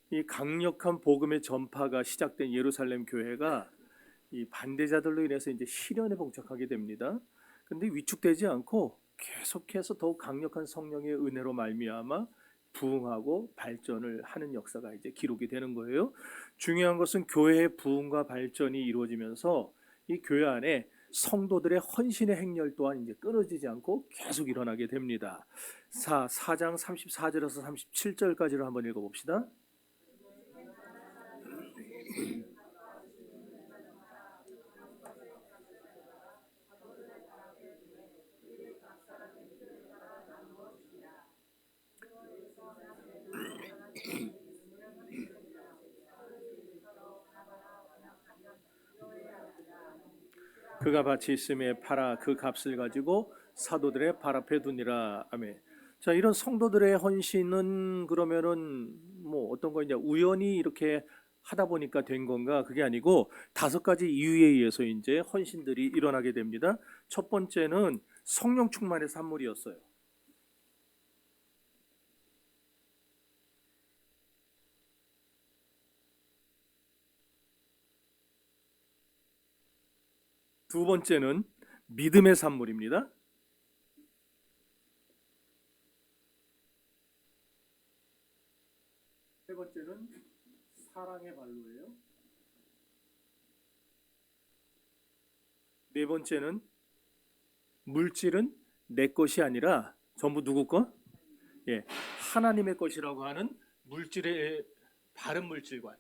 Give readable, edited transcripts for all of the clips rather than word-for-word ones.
이 강력한 복음의 전파가 시작된 예루살렘 교회가 이 반대자들로 인해서 이제 시련에 봉착하게 됩니다. 근데 위축되지 않고 계속해서 더욱 강력한 성령의 은혜로 말미암아 부흥하고 발전을 하는 역사가 이제 기록이 되는 거예요. 중요한 것은 교회의 부흥과 발전이 이루어지면서 이 교회 안에 성도들의 헌신의 행렬 또한 이제 끊어지지 않고 계속 일어나게 됩니다. 4장 34절에서 37절까지를 한번 읽어봅시다. 그가 밭이 있음에 팔아 그 값을 가지고 사도들의 발 앞에 두니라. 아멘. 자, 이런 성도들의 헌신은 그러면은 뭐 어떤 거냐, 우연히 이렇게 하다 보니까 된 건가? 그게 아니고 5가지 이유에 의해서 이제 헌신들이 일어나게 됩니다. 첫 번째는 성령 충만의 산물이었어요. 두 번째는 믿음의 산물입니다. 세 번째는 사랑의 발로예요. 네 번째는 물질은 내 것이 아니라 전부 누구 것? 예, 하나님의 것이라고 하는 물질의 바른 물질관,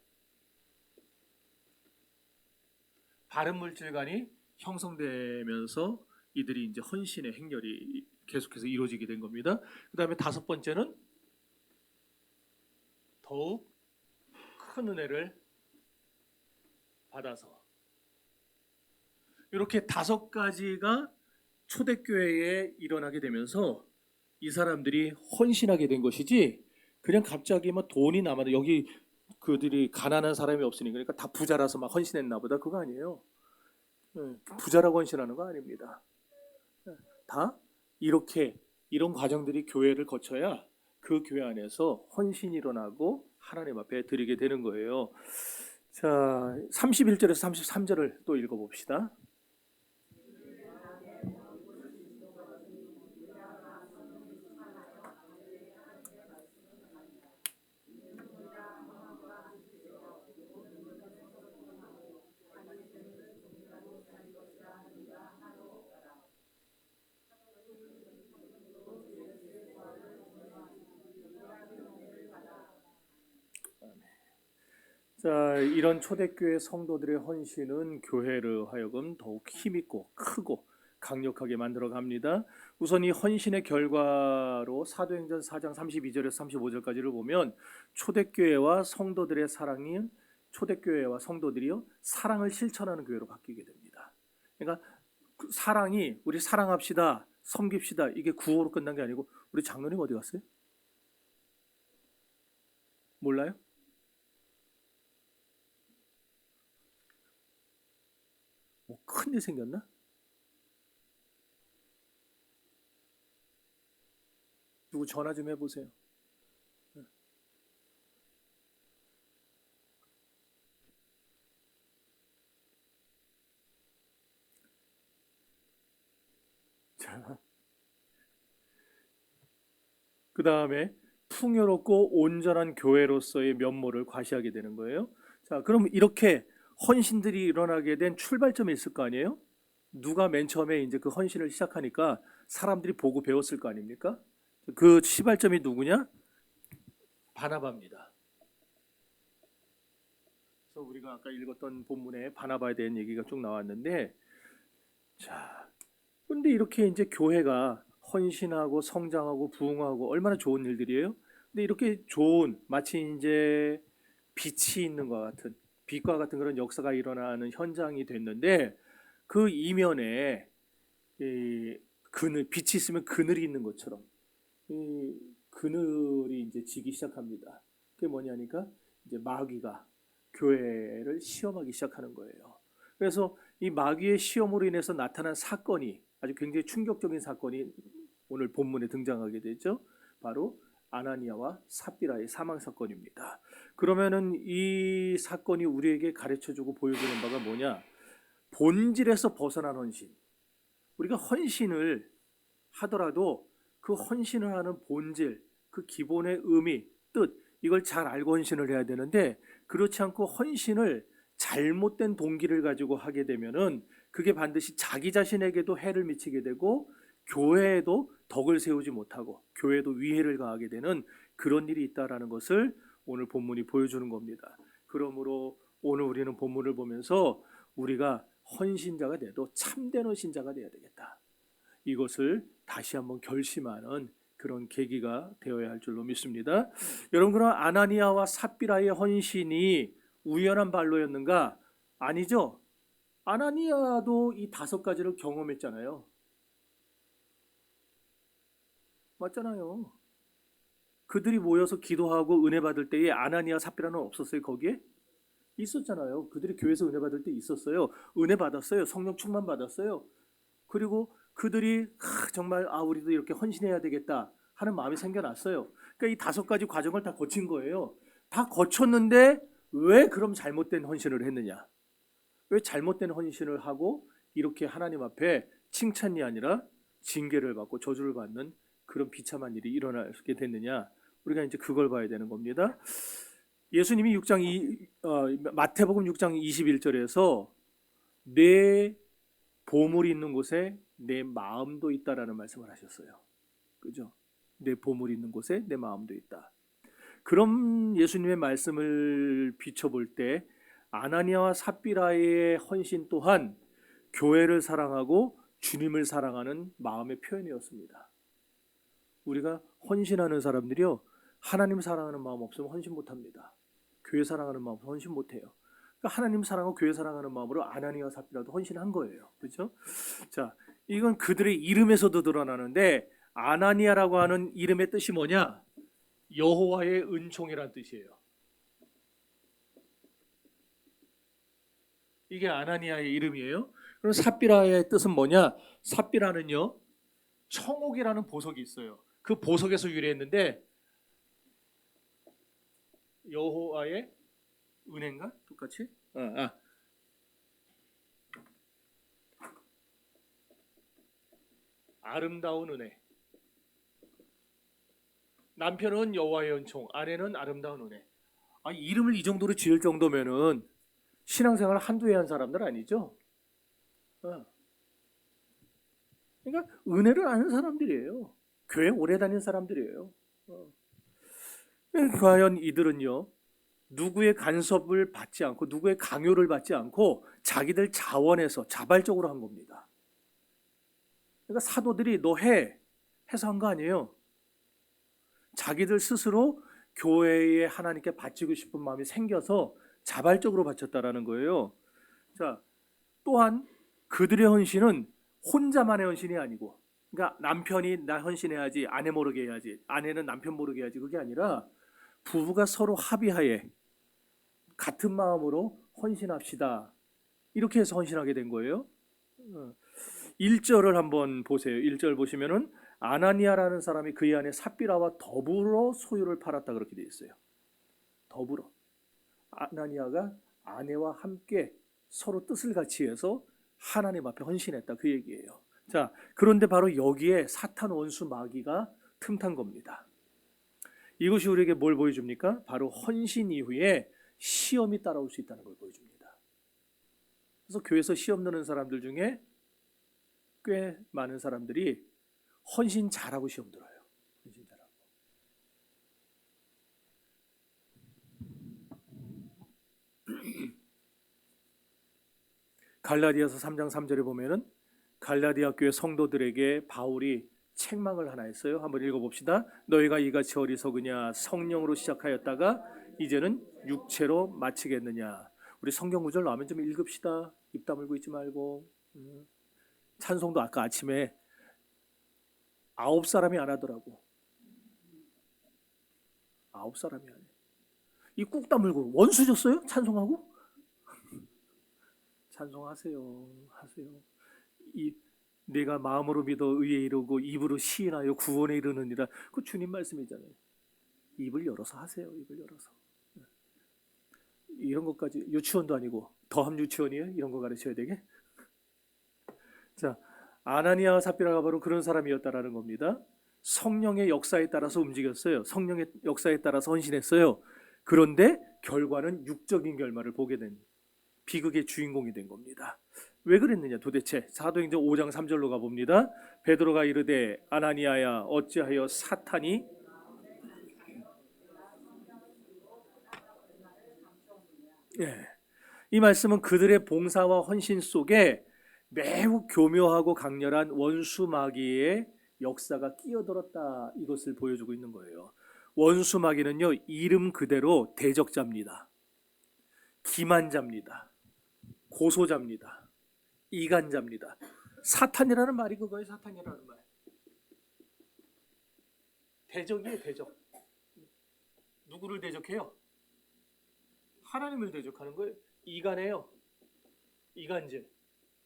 바른 물질관이 형성되면서 이들이 이제 헌신의 행렬이 계속해서 이루어지게 된 겁니다. 그다음에 5번째는 더욱 큰 은혜를 받아서, 이렇게 5가지가 초대교회에 일어나게 되면서 이 사람들이 헌신하게 된 것이지, 그냥 갑자기 막 돈이 남아도 여기 그들이 가난한 사람이 없으니 그러니까 다 부자라서 막 헌신했나 보다, 그거 아니에요. 부자라고 헌신하는 거 아닙니다. 다 이렇게 이런 과정들이 교회를 거쳐야 그 교회 안에서 헌신이 일어나고 하나님 앞에 드리게 되는 거예요. 자, 31절에서 33절을 또 읽어봅시다. 자, 이런 초대교회 성도들의 헌신은 교회를 하여금 더욱 힘있고 크고 강력하게 만들어 갑니다. 우선 이 헌신의 결과로 사도행전 4장 32절에서 35절까지를 보면 초대교회와 성도들의 사랑이, 초대교회와 성도들이요 사랑을 실천하는 교회로 바뀌게 됩니다. 그러니까 그 사랑이, 우리 사랑합시다, 섬깁시다, 이게 구호로 끝난 게 아니고, 우리 장로님 어디 갔어요? 몰라요? 뭐 큰일 생겼나? 누구 전화 좀 해보세요. 자, 그 다음에 풍요롭고 온전한 교회로서의 면모를 과시하게 되는 거예요. 자, 그럼 이렇게 헌신들이 일어나게 된 출발점이 있을 거 아니에요? 누가 맨 처음에 이제 그 헌신을 시작하니까 사람들이 보고 배웠을 거 아닙니까? 그 시발점이 누구냐? 바나바입니다. 그래서 우리가 아까 읽었던 본문에 바나바에 대한 얘기가 쭉 나왔는데, 자, 근데 이렇게 이제 교회가 헌신하고 성장하고 부흥하고 얼마나 좋은 일들이에요? 근데 이렇게 좋은, 마치 이제 빛이 있는 것 같은, 빛과 같은 그런 역사가 일어나는 현장이 됐는데, 그 이면에 이 그늘, 빛이 있으면 그늘이 있는 것처럼 이 그늘이 이제 지기 시작합니다. 그게 뭐냐니까 이제 마귀가 교회를 시험하기 시작하는 거예요. 그래서 이 마귀의 시험으로 인해서 나타난 사건이, 아주 굉장히 충격적인 사건이 오늘 본문에 등장하게 되죠. 바로 아나니아와 삽비라의 사망 사건입니다. 그러면은 이 사건이 우리에게 가르쳐주고 보여주는 바가 뭐냐? 본질에서 벗어난 헌신. 우리가 헌신을 하더라도 그 헌신을 하는 본질, 그 기본의 의미, 뜻, 이걸 잘 알고 헌신을 해야 되는데, 그렇지 않고 헌신을 잘못된 동기를 가지고 하게 되면은 그게 반드시 자기 자신에게도 해를 미치게 되고 교회에도 덕을 세우지 못하고 교회에도 위해를 가하게 되는 그런 일이 있다라는 것을 오늘 본문이 보여주는 겁니다. 그러므로 오늘 우리는 본문을 보면서 우리가 헌신자가 돼도 참된 헌신자가 돼야 되겠다. 이것을 다시 한번 결심하는 그런 계기가 되어야 할 줄로 믿습니다. 여러분, 그럼 아나니아와 삽비라의 헌신이 우연한 발로였는가? 아니죠. 아나니아도 이 5가지를 경험했잖아요. 맞잖아요. 그들이 모여서 기도하고 은혜 받을 때에 아나니아 삽비라는 없었어요, 거기에? 있었잖아요. 그들이 교회에서 은혜 받을 때 있었어요. 은혜 받았어요. 성령 충만 받았어요. 그리고 그들이 정말 우리도 이렇게 헌신해야 되겠다 하는 마음이 생겨났어요. 그러니까 이 5가지 과정을 다 거친 거예요. 다 거쳤는데 왜 그럼 잘못된 헌신을 했느냐? 왜 잘못된 헌신을 하고 이렇게 하나님 앞에 칭찬이 아니라 징계를 받고 저주를 받는 그런 비참한 일이 일어나게 됐느냐? 우리가 이제 그걸 봐야 되는 겁니다. 예수님이 마태복음 6장 21절에서 내 보물이 있는 곳에 내 마음도 있다라는 말씀을 하셨어요. 그죠? 내 보물이 있는 곳에 내 마음도 있다. 그럼 예수님의 말씀을 비춰볼 때 아나니아와 삽비라의 헌신 또한 교회를 사랑하고 주님을 사랑하는 마음의 표현이었습니다. 우리가 헌신하는 사람들이요, 하나님 사랑하는 마음 없으면 헌신 못합니다. 교회 사랑하는 마음 없으면 헌신 못해요. 그러니까 하나님 사랑하고 교회 사랑하는 마음으로 아나니아와 삽비라도 헌신한 거예요. 그렇죠? 자, 이건 그들의 이름에서도 드러나는데 아나니아라고 하는 이름의 뜻이 뭐냐? 여호와의 은총이란 뜻이에요. 이게 아나니아의 이름이에요. 그럼 삽비라의 뜻은 뭐냐? 삽비라는요, 청옥이라는 보석이 있어요. 그 보석에서 유래했는데 여호와의 은혜인가? 똑같이? 아름다운 은혜. 남편은 여호와의 은총, 아내는 아름다운 은혜. 이름을 이 정도로 지을 정도면은 신앙생활 한두 해 한 사람들 아니죠? 그러니까 은혜를 아는 사람들이에요. 교회 오래 다닌 사람들이에요. 과연 이들은요, 누구의 간섭을 받지 않고 누구의 강요를 받지 않고 자기들 자원에서 자발적으로 한 겁니다. 그러니까 사도들이 너 해서 한 거 아니에요. 자기들 스스로 교회에 하나님께 바치고 싶은 마음이 생겨서 자발적으로 바쳤다라는 거예요. 자, 또한 그들의 헌신은 혼자만의 헌신이 아니고, 그러니까 남편이 나 헌신해야지, 아내 모르게 해야지, 아내는 남편 모르게 해야지, 그게 아니라 부부가 서로 합의하에 같은 마음으로 헌신합시다. 이렇게 해서 헌신하게 된 거예요. 1절을 한번 보세요. 1절 보시면은 아나니아라는 사람이 그의 아내 삽비라와 더불어 소유를 팔았다 그렇게 되어 있어요. 더불어. 아나니아가 아내와 함께 서로 뜻을 같이 해서 하나님 앞에 헌신했다 그 얘기예요. 자, 그런데 바로 여기에 사탄 원수 마귀가 틈탄 겁니다. 이것이 우리에게 뭘 보여줍니까? 바로 헌신 이후에 시험이 따라올 수 있다는 걸 보여줍니다. 그래서 교회에서 시험 넣는 사람들 중에 꽤 많은 사람들이 헌신 잘하고 시험 들어요. 헌신 잘하고. 갈라디아서 3장 3절에 보면은 갈라디아 교회 성도들에게 바울이 책망을 하나 했어요. 한번 읽어봅시다. 너희가 이같이 어리석으냐? 성령으로 시작하였다가 이제는 육체로 마치겠느냐? 우리 성경 구절 나오면 좀 읽읍시다. 입 다물고 있지 말고. 찬송도 아까 아침에 9사람이 안 하더라고. 9사람이 안 해. 이 꾹 다물고 원수 줬어요? 찬송하고? 찬송하세요. 하세요. 내가 마음으로 믿어 의에 이르고 입으로 시인하여 구원에 이르느니라. 그 주님 말씀이잖아요. 입을 열어서 하세요. 입을 열어서. 이런 것까지 유치원도 아니고 더함 유치원이에요? 이런 거 가르쳐야 되게? 자, 아나니아와 삽비라가 바로 그런 사람이었다라는 겁니다. 성령의 역사에 따라서 움직였어요. 성령의 역사에 따라서 헌신했어요. 그런데 결과는 육적인 결말을 보게 된 비극의 주인공이 된 겁니다. 왜 그랬느냐 도대체. 사도행전 5장 3절로 가봅니다. 베드로가 이르되 아나니아야 어찌하여 사탄이 이 말씀은 그들의 봉사와 헌신 속에 매우 교묘하고 강렬한 원수 마귀의 역사가 끼어들었다, 이것을 보여주고 있는 거예요. 원수 마귀는요, 이름 그대로 대적자입니다. 기만자입니다. 고소자입니다. 이간자입니다. 사탄이라는 말이 그거예요. 사탄이라는 말. 대적이에요. 대적. 누구를 대적해요? 하나님을 대적하는 거예요. 이간해요. 이간질.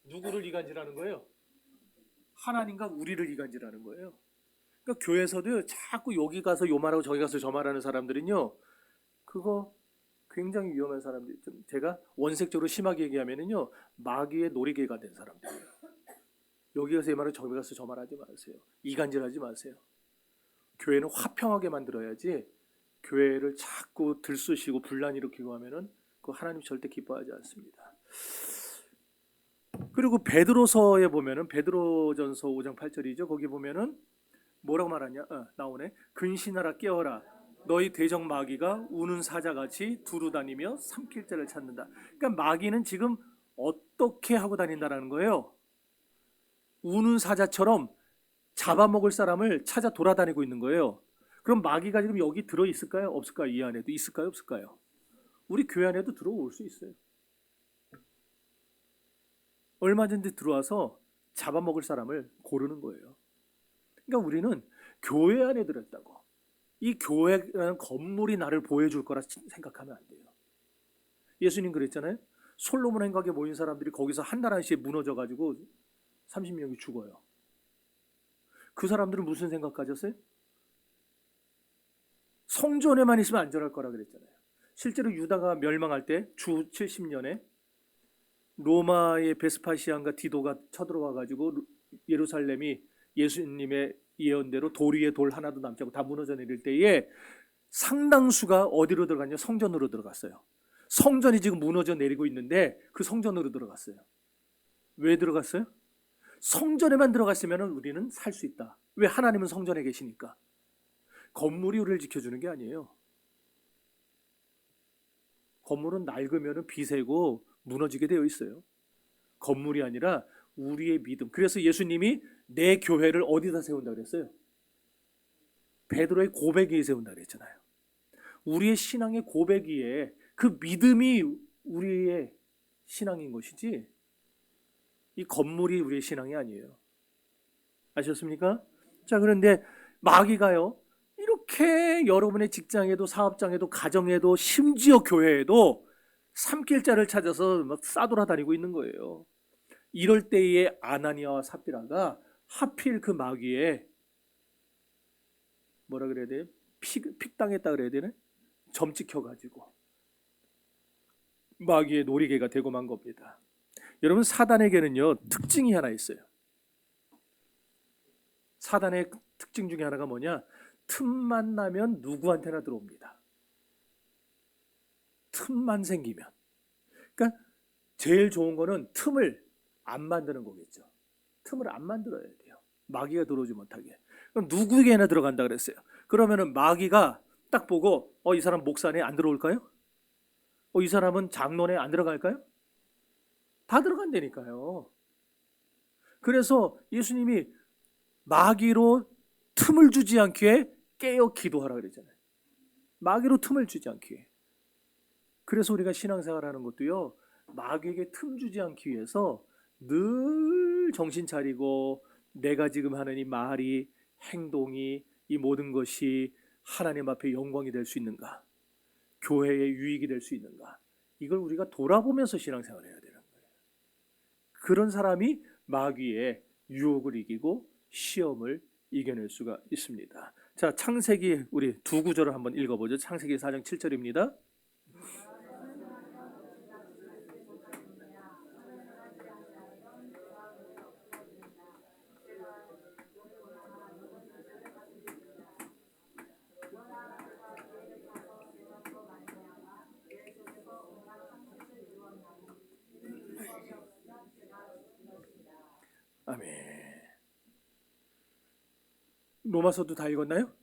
누구를 이간질하는 거예요? 하나님과 우리를 이간질하는 거예요. 그러니까 교회에서도 자꾸 여기 가서 요 말하고 저기 가서 저 말하는 사람들은요, 그거 굉장히 위험한 사람들. 제가 원색적으로 심하게 얘기하면은요, 마귀의 놀이개가 된 사람들이에요. 여기 가서 이 말을 저기 가서 저 말하지 마세요. 이간질하지 마세요. 교회는 화평하게 만들어야지. 교회를 자꾸 들쑤시고 분란 일으키고 하면은 그 하나님 절대 기뻐하지 않습니다. 그리고 베드로서에 보면은 베드로전서 5장 8절이죠. 거기 보면은 뭐라고 말하냐? 나오네. 근신하라 깨어라. 너희 대적 마귀가 우는 사자같이 두루 다니며 삼킬 자를 찾는다. 그러니까 마귀는 지금 어떻게 하고 다닌다라는 거예요. 우는 사자처럼 잡아먹을 사람을 찾아 돌아다니고 있는 거예요. 그럼 마귀가 지금 여기 들어 있을까요? 없을까요? 이 안에도 있을까요? 없을까요? 우리 교회 안에도 들어올 수 있어요. 얼마든지 들어와서 잡아먹을 사람을 고르는 거예요. 그러니까 우리는 교회 안에 들었다고, 이 교회라는 건물이 나를 보여줄 거라 생각하면 안 돼요. 예수님 그랬잖아요. 솔로몬 행각에 모인 사람들이 거기서 한 달 한시에 무너져가지고 30명이 죽어요. 그 사람들은 무슨 생각 가졌어요? 성전에만 있으면 안전할 거라 그랬잖아요. 실제로 유다가 멸망할 때 주 70년에 로마의 베스파시안과 디도가 쳐들어와가지고 예루살렘이 예수님의 예언대로 돌 위에 돌 하나도 남지 않고 다 무너져 내릴 때에 상당수가 어디로 들어갔냐? 성전으로 들어갔어요. 성전이 지금 무너져 내리고 있는데 그 성전으로 들어갔어요. 왜 들어갔어요? 성전에만 들어갔으면 우리는 살 수 있다. 왜? 하나님은 성전에 계시니까. 건물이 우리를 지켜주는 게 아니에요. 건물은 낡으면 비세고 무너지게 되어 있어요. 건물이 아니라 우리의 믿음. 그래서 예수님이 내 교회를 어디다 세운다 그랬어요? 베드로의 고백 위에 세운다 그랬잖아요. 우리의 신앙의 고백 위에 그 믿음이 우리의 신앙인 것이지, 이 건물이 우리의 신앙이 아니에요. 아셨습니까? 자, 그런데 마귀가요, 이렇게 여러분의 직장에도 사업장에도 가정에도 심지어 교회에도 삼킬 자를 찾아서 막 싸돌아다니고 있는 거예요. 이럴 때에 아나니아와 삽비라가 하필 그 마귀에 뭐라 그래야 돼요? 픽당했다 그래야 되나? 점 찍혀가지고 마귀의 놀이개가 되고 만 겁니다. 여러분, 사단에게는요 특징이 하나 있어요. 사단의 특징 중에 하나가 뭐냐? 틈만 나면 누구한테나 들어옵니다. 틈만 생기면. 그러니까 제일 좋은 거는 틈을 안 만드는 거겠죠. 틈을 안 만들어야 돼요. 마귀가 들어오지 못하게. 그럼 누구에게나 들어간다 그랬어요. 그러면은 마귀가 딱 보고 이 사람 목사네 안 들어올까요? 이 사람은 장로네 안 들어갈까요? 다 들어간다니까요. 그래서 예수님이 마귀로 틈을 주지 않기에 깨어 기도하라 그랬잖아요. 마귀로 틈을 주지 않기에. 그래서 우리가 신앙생활하는 것도요, 마귀에게 틈 주지 않기 위해서 늘 정신 차리고, 내가 지금 하는 이 말이, 행동이, 이 모든 것이 하나님 앞에 영광이 될 수 있는가, 교회의 유익이 될 수 있는가, 이걸 우리가 돌아보면서 신앙생활을 해야 되는 거예요. 그런 사람이 마귀의 유혹을 이기고 시험을 이겨낼 수가 있습니다. 자, 창세기 우리 두 구절을 한번 읽어보죠. 창세기 4장 7절입니다. 아멘. 로마서도 다 읽었나요?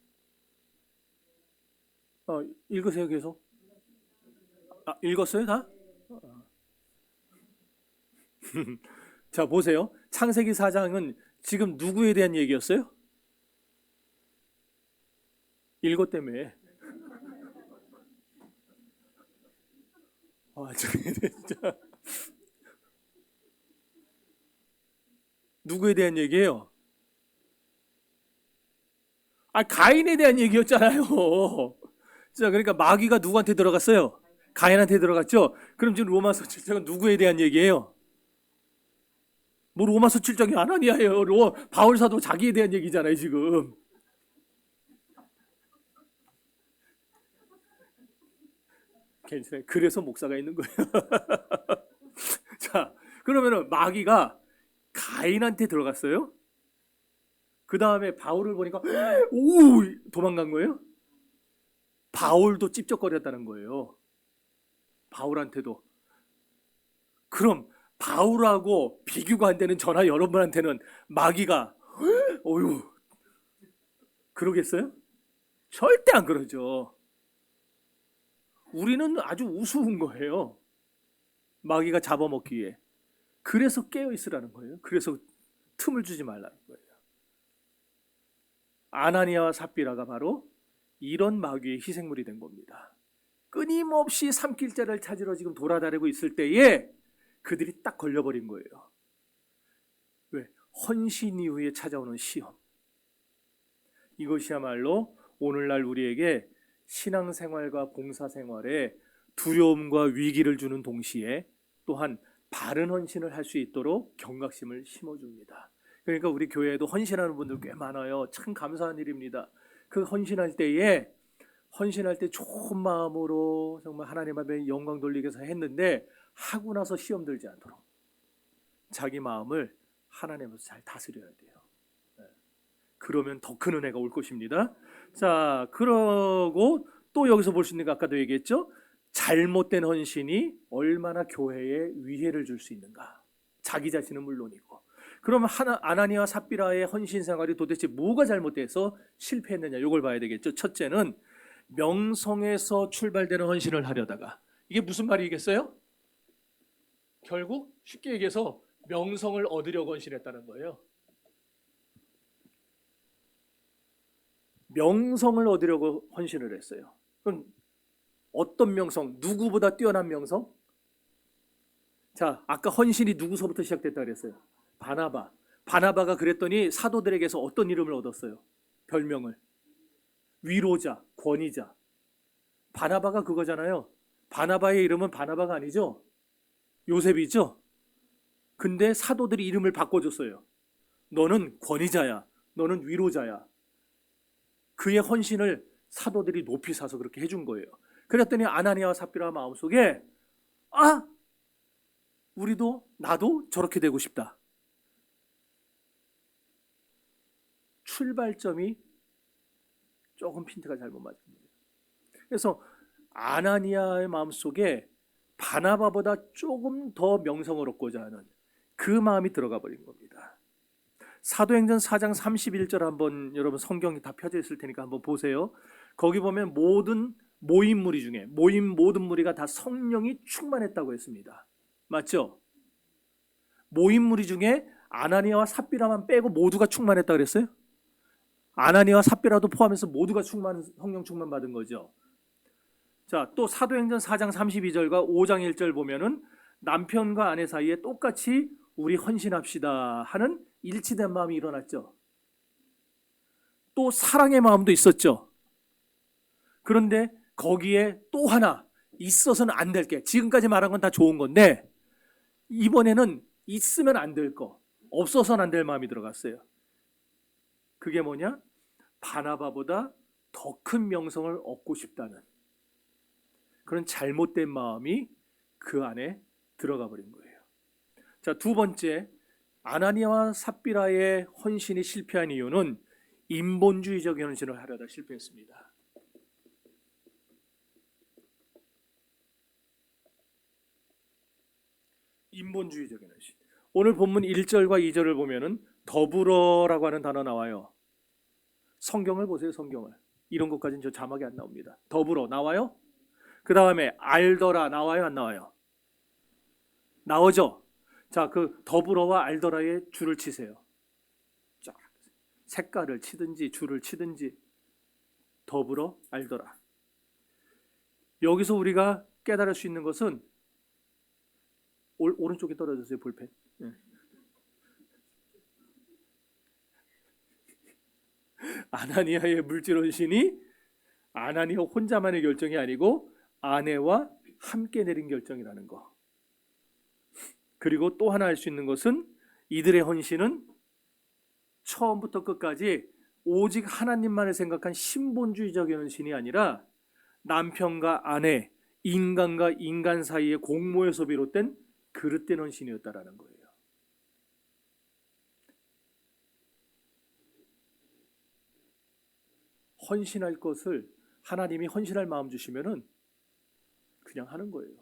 읽으세요 계속. 읽었어요 다? 자, 보세요. 창세기 4장은 지금 누구에 대한 얘기였어요? 읽었다며. 진짜. 누구에 대한 얘기예요? 가인에 대한 얘기였잖아요. 자, 그러니까 마귀가 누구한테 들어갔어요? 가인한테 들어갔죠? 그럼 지금 로마서 7장은 누구에 대한 얘기예요? 뭐 로마서 7장이 아나니아예요. 바울 사도 자기에 대한 얘기잖아요, 지금. 괜찮아요. 그래서 목사가 있는 거예요. 자, 그러면은 마귀가 가인한테 들어갔어요. 그 다음에 바울을 보니까 도망간 거예요. 바울도 찝쩍거렸다는 거예요. 바울한테도. 그럼 바울하고 비교가 안 되는 저나 여러분한테는 마귀가 어휴 그러겠어요? 절대 안 그러죠. 우리는 아주 우스운 거예요. 마귀가 잡아먹기 위해. 그래서 깨어 있으라는 거예요. 그래서 틈을 주지 말라는 거예요. 아나니아와 삽비라가 바로 이런 마귀의 희생물이 된 겁니다. 끊임없이 삼킬자를 찾으러 지금 돌아다니고 있을 때에 그들이 딱 걸려버린 거예요. 왜? 헌신 이후에 찾아오는 시험. 이것이야말로 오늘날 우리에게 신앙생활과 봉사생활에 두려움과 위기를 주는 동시에 또한 바른 헌신을 할 수 있도록 경각심을 심어줍니다. 그러니까 우리 교회에도 헌신하는 분들 꽤 많아요. 참 감사한 일입니다. 그 헌신할 때 좋은 마음으로 정말 하나님 앞에 영광 돌리기 위해서 했는데 하고 나서 시험 들지 않도록 자기 마음을 하나님 앞에서 잘 다스려야 돼요. 그러면 더 큰 은혜가 올 것입니다. 자, 그러고 또 여기서 볼 수 있는 거 아까도 얘기했죠? 잘못된 헌신이 얼마나 교회에 위해를 줄 수 있는가. 자기 자신은 물론이고. 그러면 아나니아와 삽비라의 헌신 생활이 도대체 뭐가 잘못돼서 실패했느냐, 이걸 봐야 되겠죠. 첫째는 명성에서 출발되는 헌신을 하려다가, 이게 무슨 말이겠어요? 결국 쉽게 얘기해서 명성을 얻으려고 헌신했다는 거예요. 명성을 얻으려고 헌신을 했어요. 그럼 어떤 명성? 누구보다 뛰어난 명성? 자, 아까 헌신이 누구서부터 시작됐다 그랬어요? 바나바. 바나바가 그랬더니 사도들에게서 어떤 이름을 얻었어요? 별명을. 위로자, 권위자. 바나바가 그거잖아요. 바나바의 이름은 바나바가 아니죠? 요셉이죠? 근데 사도들이 이름을 바꿔줬어요. 너는 권위자야. 너는 위로자야. 그의 헌신을 사도들이 높이 사서 그렇게 해준 거예요. 그랬더니 아나니아와 삽비라 마음속에 나도 저렇게 되고 싶다. 출발점이 조금 핀트가 잘못 맞은 거예요. 그래서 아나니아의 마음속에 바나바보다 조금 더 명성을 얻고자 하는 그 마음이 들어가 버린 겁니다. 사도행전 4장 31절 한번 여러분 성경이 다 펴져 있을 테니까 한번 보세요. 거기 보면 모든 모인 모든 무리가 다 성령이 충만했다고 했습니다. 맞죠? 모인 무리 중에 아나니아와 삽비라만 빼고 모두가 충만했다 그랬어요? 아나니아와 삽비라도 포함해서 모두가 성령 충만 받은 거죠. 자, 또 사도행전 4장 32절과 5장 1절 보면은 남편과 아내 사이에 똑같이 우리 헌신합시다 하는 일치된 마음이 일어났죠. 또 사랑의 마음도 있었죠. 그런데 거기에 또 하나 있어서는 안 될 게, 지금까지 말한 건 다 좋은 건데 이번에는 있으면 안 될 거, 없어서는 안 될 마음이 들어갔어요. 그게 뭐냐? 바나바보다 더 큰 명성을 얻고 싶다는 그런 잘못된 마음이 그 안에 들어가 버린 거예요. 자, 두 번째, 아나니아와 삽비라의 헌신이 실패한 이유는 인본주의적 헌신을 하려다 실패했습니다. 인본주의적 헌신. 오늘 본문 1절과 2절을 보면은 더불어라고 하는 단어 나와요. 성경을 보세요, 성경을. 이런 것까지는 저 자막이 안 나옵니다. 더불어 나와요? 그 다음에 알더라 나와요, 안 나와요? 나오죠? 자, 그 더불어와 알더라에 줄을 치세요. 쫙 색깔을 치든지 줄을 치든지 더불어 알더라. 여기서 우리가 깨달을 수 있는 것은 오른쪽에 떨어졌어요, 볼펜. 네. 아나니아의 물질 헌신이 아나니아 혼자만의 결정이 아니고 아내와 함께 내린 결정이라는 거. 그리고 또 하나 알 수 있는 것은 이들의 헌신은 처음부터 끝까지 오직 하나님만을 생각한 신본주의적 헌신이 아니라 남편과 아내, 인간과 인간 사이의 공모에서 비롯된 그릇된 헌신이었다라는 거예요. 헌신할 것을 하나님이 헌신할 마음 주시면은 그냥 하는 거예요.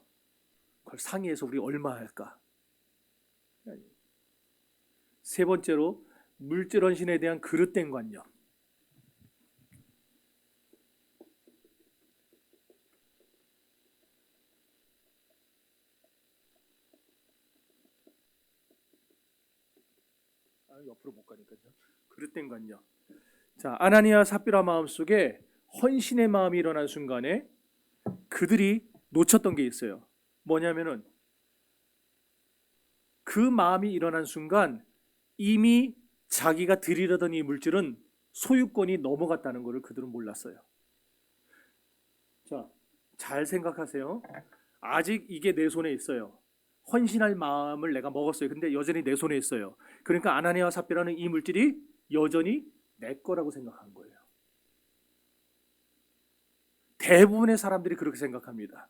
그걸 상의해서 우리 얼마 할까? 세 번째로 물질 헌신에 대한 그릇된 관념. 옆으로 못 가니까요. 그릇된 관념. 자, 아나니아 삽비라 마음속에 헌신의 마음이 일어난 순간에 그들이 놓쳤던 게 있어요. 뭐냐면은 그 마음이 일어난 순간 이미 자기가 드리려던 이 물질은 소유권이 넘어갔다는 것을 그들은 몰랐어요. 자, 잘 생각하세요. 아직 이게 내 손에 있어요. 헌신할 마음을 내가 먹었어요. 근데 여전히 내 손에 있어요. 그러니까 아나니아와 삽비라는 이 물질이 여전히 내 거라고 생각한 거예요. 대부분의 사람들이 그렇게 생각합니다.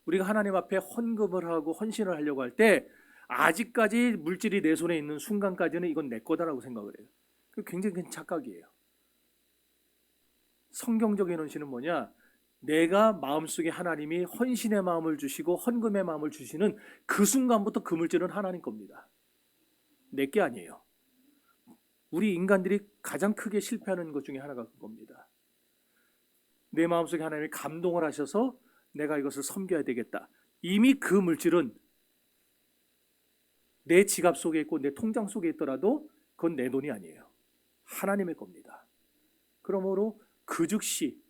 우리가 하나님 앞에 헌금을 하고 헌신을 하려고 할 때 아직까지 물질이 내 손에 있는 순간까지는 이건 내 거다라고 생각을 해요. 굉장히 큰 착각이에요. 성경적인 헌신은 뭐냐? 내가 마음속에 하나님이 헌신의 마음을 주시고 헌금의 마음을 주시는 그 순간부터 그 물질은 하나님 겁니다. 내 게 아니에요. 우리 인간들이 가장 크게 실패하는 것 중에 하나가 그겁니다. 내 마음속에 하나님이 감동을 하셔서 내가 이것을 섬겨야 되겠다. 이미 그 물질은 내 지갑 속에 있고 내 통장 속에 있더라도 그건 내 돈이 아니에요. 하나님의 겁니다. 그러므로 그 즉시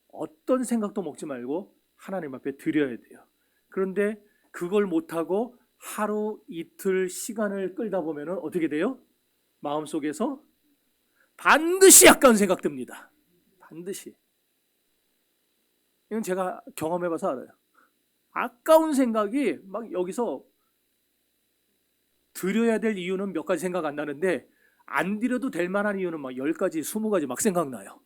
어떤 생각도 먹지 말고 하나님 앞에 드려야 돼요. 그런데 그걸 못하고 하루 이틀 시간을 끌다 보면 어떻게 돼요? 마음속에서 반드시 아까운 생각 듭니다. 반드시. 이건 제가 경험해봐서 알아요. 아까운 생각이 막 여기서 드려야 될 이유는 몇 가지 생각 안 나는데 안 드려도 될 만한 이유는 막 10가지, 20가지 막 생각나요.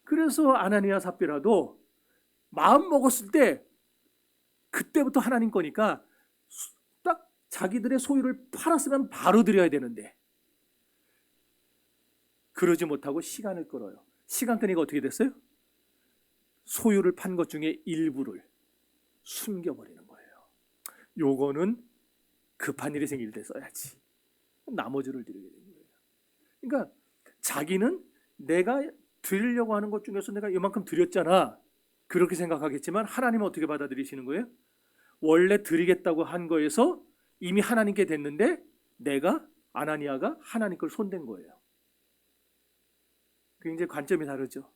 그래서 아나니아 삽비라도 마음 먹었을 때 그때부터 하나님 거니까 딱 자기들의 소유를 팔았으면 바로 드려야 되는데 그러지 못하고 시간을 끌어요. 시간 끄니까 어떻게 됐어요? 소유를 판 것 중에 일부를 숨겨버리는 거예요. 요거는 급한 일이 생길 때 써야지. 나머지를 드리게 되는 거예요. 그러니까 자기는 내가 드리려고 하는 것 중에서 내가 이만큼 드렸잖아. 그렇게 생각하겠지만 하나님은 어떻게 받아들이시는 거예요? 원래 드리겠다고 한 거에서 이미 하나님께 됐는데 내가 아나니아가 하나님 걸 손댄 거예요. 굉장히 관점이 다르죠.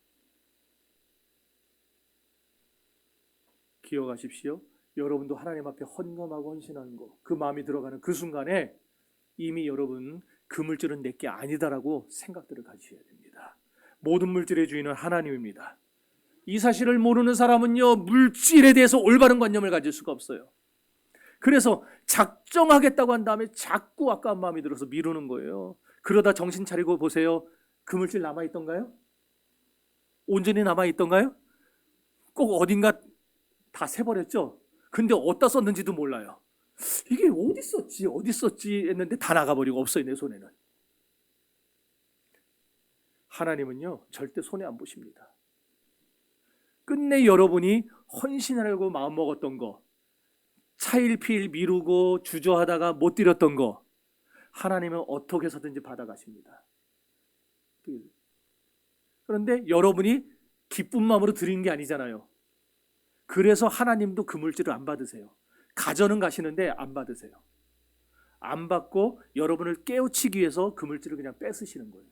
기억하십시오. 여러분도 하나님 앞에 헌금하고 헌신하는 거, 그 마음이 들어가는 그 순간에 이미 여러분 그 물질은 내게 아니다라고 생각들을 가지셔야 됩니다. 모든 물질의 주인은 하나님입니다. 이 사실을 모르는 사람은요, 물질에 대해서 올바른 관념을 가질 수가 없어요. 그래서 작정하겠다고 한 다음에 자꾸 아까운 마음이 들어서 미루는 거예요. 그러다 정신 차리고 보세요. 그물질 남아있던가요? 온전히 남아있던가요? 꼭 어딘가 다 새버렸죠? 근데 어디다 썼는지도 몰라요. 이게 어디 썼지 했는데 다 나가버리고 없어요, 내 손에는. 하나님은요, 절대 손해 안 보십니다. 끝내 여러분이 헌신하려고 마음먹었던 거, 차일피일 미루고 주저하다가 못 드렸던 거, 하나님은 어떻게 해서든지 받아가십니다. 그런데 여러분이 기쁜 마음으로 드리는 게 아니잖아요. 그래서 하나님도 그 물질을 안 받으세요. 가져는 가시는데 안 받으세요. 안 받고 여러분을 깨우치기 위해서 그 물질을 그냥 뺏으시는 거예요.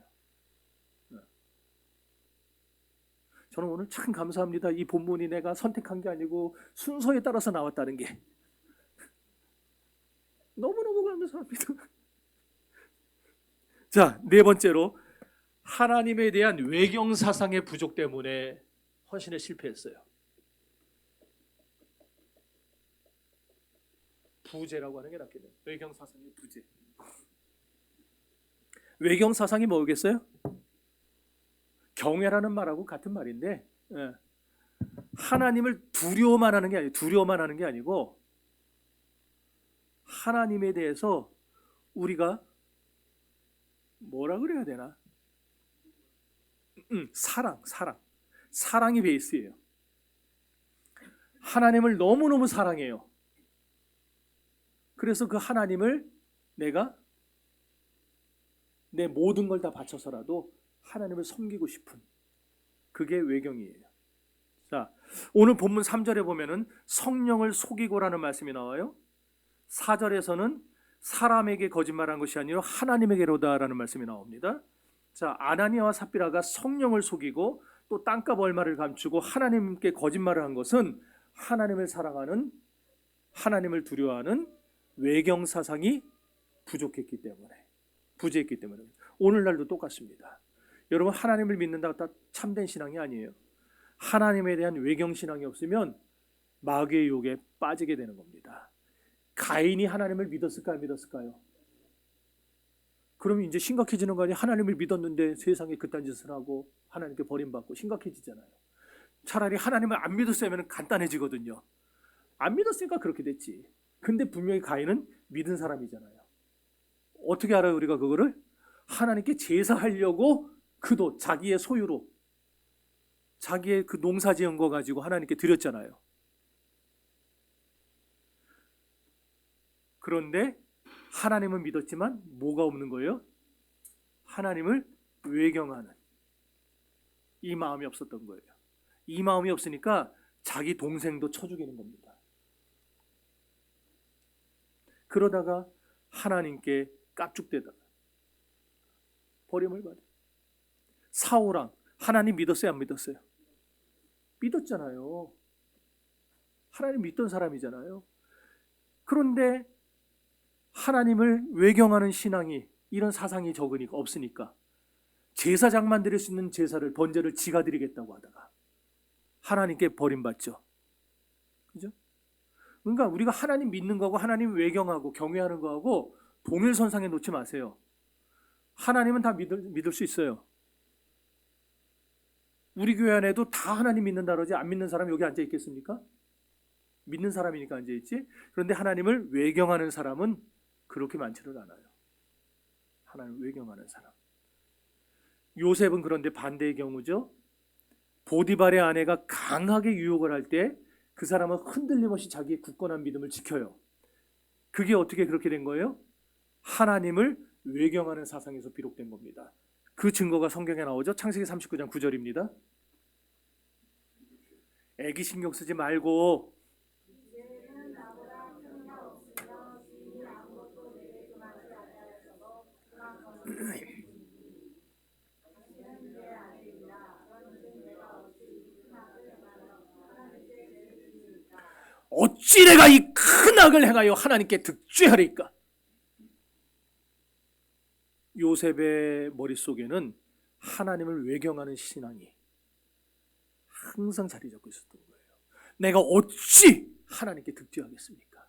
저는 오늘 참 감사합니다. 이 본문이 내가 선택한 게 아니고 순서에 따라서 나왔다는 게 너무너무 감사합니다. 자, 네 번째로 하나님에 대한 외경 사상의 부족 때문에 헌신에 실패했어요. 부재라고 하는 게 낫겠네요. 외경 사상의 부재. 외경 사상이 뭐겠어요? 경외라는 말하고 같은 말인데, 하나님을 두려워만 하는 게 아니고 하나님에 대해서 우리가 뭐라 그래야 되나? 사랑이 베이스예요. 하나님을 너무너무 사랑해요. 그래서 그 하나님을 내가 내 모든 걸 다 바쳐서라도 하나님을 섬기고 싶은, 그게 외경이에요. 자, 오늘 본문 3절에 보면은 성령을 속이고라는 말씀이 나와요. 4절에서는 사람에게 거짓말한 것이 아니라 하나님에게로다라는 말씀이 나옵니다. 자, 아나니아와 삽비라가 성령을 속이고 또 땅값 얼마를 감추고 하나님께 거짓말을 한 것은 하나님을 사랑하는, 하나님을 두려워하는 외경 사상이 부족했기 때문에, 부재했기 때문에. 오늘날도 똑같습니다. 여러분, 하나님을 믿는다고 다 참된 신앙이 아니에요. 하나님에 대한 외경 신앙이 없으면 마귀의 유혹에 빠지게 되는 겁니다. 가인이 하나님을 믿었을까요? 안 믿었을까요? 그러면 이제 심각해지는 거 아니에요? 하나님을 믿었는데 세상에 그딴 짓을 하고 하나님께 버림받고 심각해지잖아요. 차라리 하나님을 안 믿었으면 간단해지거든요. 안 믿었으니까 그렇게 됐지. 근데 분명히 가인은 믿은 사람이잖아요. 어떻게 알아요, 우리가 그거를? 하나님께 제사하려고 그도 자기의 소유로, 자기의 그 농사 지은 거 가지고 하나님께 드렸잖아요. 그런데 하나님은 믿었지만 뭐가 없는 거예요? 하나님을 외경하는 이 마음이 없었던 거예요. 이 마음이 없으니까 자기 동생도 쳐 죽이는 겁니다. 그러다가 하나님께 깝죽대다가 버림을 받아요. 사울왕, 하나님 믿었어요, 안 믿었어요? 믿었잖아요. 하나님 믿던 사람이잖아요. 그런데 하나님을 외경하는 신앙이, 이런 사상이 적으니까, 없으니까 제사장만 드릴 수 있는 제사를, 번제를 지가 드리겠다고 하다가 하나님께 버림받죠. 그죠? 그러니까 우리가 하나님 믿는 거하고 하나님 외경하고 경외하는 거하고 동일선상에 놓지 마세요. 하나님은 다 믿을 수 있어요. 우리 교회 안에도 다 하나님 믿는다 그러지 안 믿는 사람 여기 앉아 있겠습니까? 믿는 사람이니까 앉아 있지. 그런데 하나님을 외경하는 사람은 그렇게 많지는 않아요. 하나님을 외경하는 사람. 요셉은 그런데 반대의 경우죠. 보디발의 아내가 강하게 유혹을 할 때 그 사람은 흔들림 없이 자기의 굳건한 믿음을 지켜요. 그게 어떻게 그렇게 된 거예요? 하나님을 외경하는 사상에서 비롯된 겁니다. 그 증거가 성경에 나오죠. 창세기 39장 9절입니다. 애기 신경 쓰지 말고 어찌 내가 이 큰 악을 행하여 하나님께 득죄하리까? 요셉의 머릿속에는 하나님을 외경하는 신앙이 항상 자리 잡고 있었던 거예요. 내가 어찌 하나님께 득죄하겠습니까?